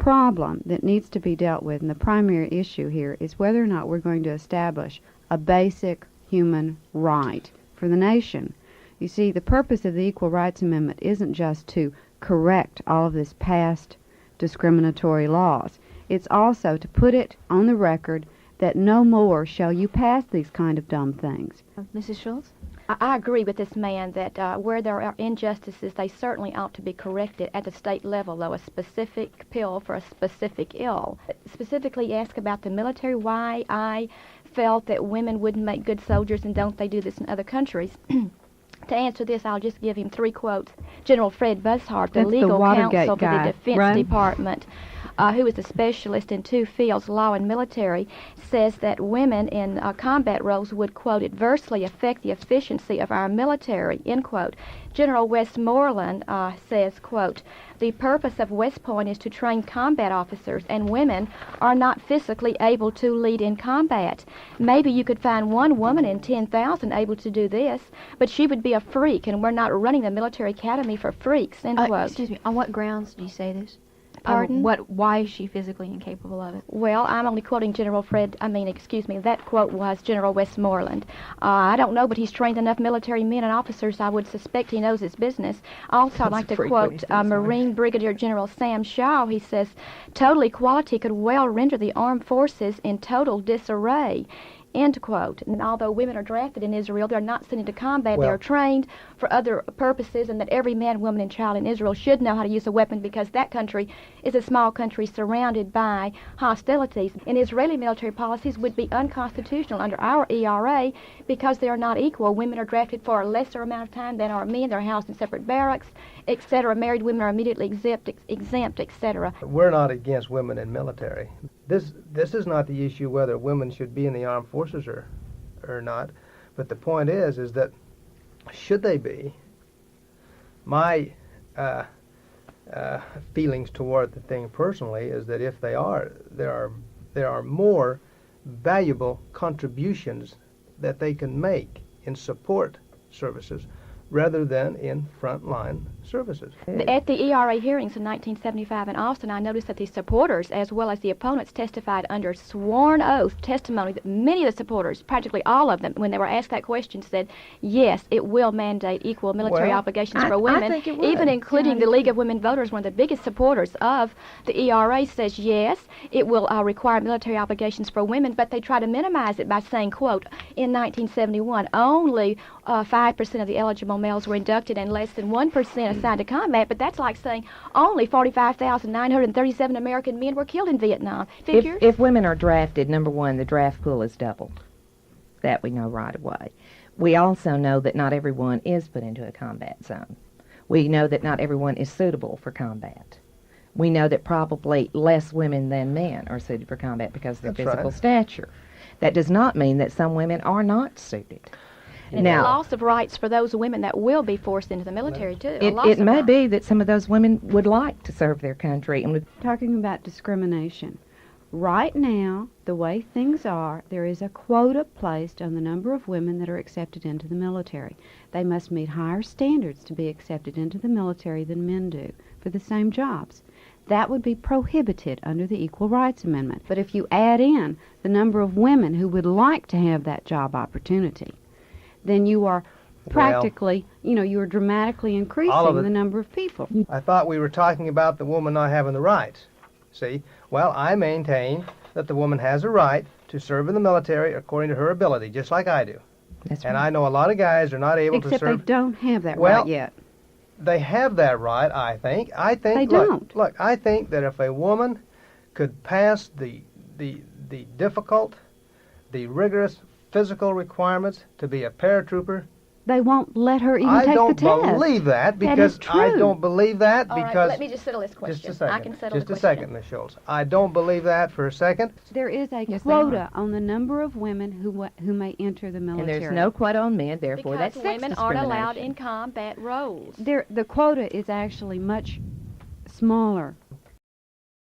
problem that needs to be dealt with, and the primary issue here, is whether or not we're going to establish a basic human right for the nation. You see, the purpose of the Equal Rights Amendment isn't just to correct all of this past discriminatory laws. It's also to put it on the record that no more shall you pass these kind of dumb things. Mrs. Schultz? I agree with this man that where there are injustices, they certainly ought to be corrected at the state level, though, a specific pill for a specific ill. Specifically ask about the military, why I felt that women wouldn't make good soldiers, and don't they do this in other countries? To answer this, I'll just give him 3 quotes. General Fred Bushart, the legal counsel for the Defense Department, who is a specialist in 2 fields, law and military, says that women in combat roles would, quote, adversely affect the efficiency of our military, end quote. General Westmoreland says, quote, the purpose of West Point is to train combat officers, and women are not physically able to lead in combat. Maybe you could find 1 woman in 10,000 able to do this, but she would be a freak, and we're not running the military academy for freaks, end quote. Excuse me, on what grounds do you say this? Pardon? Why is she physically incapable of it? Well, I'm only quoting that quote was General Westmoreland. I don't know, but he's trained enough military men and officers, I would suspect he knows his business. Also, I'd like to quote Marine Brigadier General Sam Shaw. He says, total equality could well render the armed forces in total disarray. End quote. And although women are drafted in Israel, they're not sent into combat. They are trained for other purposes, and that every man, woman, and child in Israel should know how to use a weapon, because that country is a small country surrounded by hostilities. And Israeli military policies would be unconstitutional under our ERA because they are not equal. Women are drafted for a lesser amount of time than are men. They're housed in separate barracks, etc. Married women are immediately exempt, etc. We're not against women in military. This is not the issue whether women should be in the armed forces or not, but the point is that should they be, my feelings toward the thing personally is that if they are, there are more valuable contributions that they can make in support services rather than in frontline services. At the ERA hearings in 1975 in Austin, I noticed that the supporters as well as the opponents testified under sworn oath testimony that many of the supporters, practically all of them, when they were asked that question, said, yes, it will mandate equal military obligations for women. I think it would. Even including the League of Women Voters, one of the biggest supporters of the ERA, says, yes, it will require military obligations for women, but they try to minimize it by saying, quote, in 1971, only 5% of the eligible males were inducted and less than 1% assigned to combat, but that's like saying only 45,937 American men were killed in Vietnam. Figures? If women are drafted, number one, the draft pool is doubled. That we know right away. We also know that not everyone is put into a combat zone. We know that not everyone is suitable for combat. We know that probably less women than men are suited for combat because of their physical stature. That does not mean that some women are not suited. And a loss of rights for those women that will be forced into the military, too. It may be that some of those women would like to serve their country. And talking about discrimination, right now, the way things are, there is a quota placed on the number of women that are accepted into the military. They must meet higher standards to be accepted into the military than men do for the same jobs. That would be prohibited under the Equal Rights Amendment. But if you add in the number of women who would like to have that job opportunity, then you are practically, you are dramatically increasing the number of people. I thought we were talking about the woman not having the rights. See? Well, I maintain that the woman has a right to serve in the military according to her ability, just like I do. That's and right. I know a lot of guys are not able to serve. Except they don't have that right yet. They have that right, I think. They don't. Look, I think that if a woman could pass the difficult, the rigorous physical requirements to be a paratrooper, they won't let her even take the test. I don't believe that because I don't believe that All because. Right, let me just settle this question. Just a second. I can settle just the a question. second, Ms. Schultz. I don't believe that for a second. There is a quota on the number of women who may enter the military. And there's no quota on men, therefore because that's sex women aren't allowed in combat roles. The quota is actually much smaller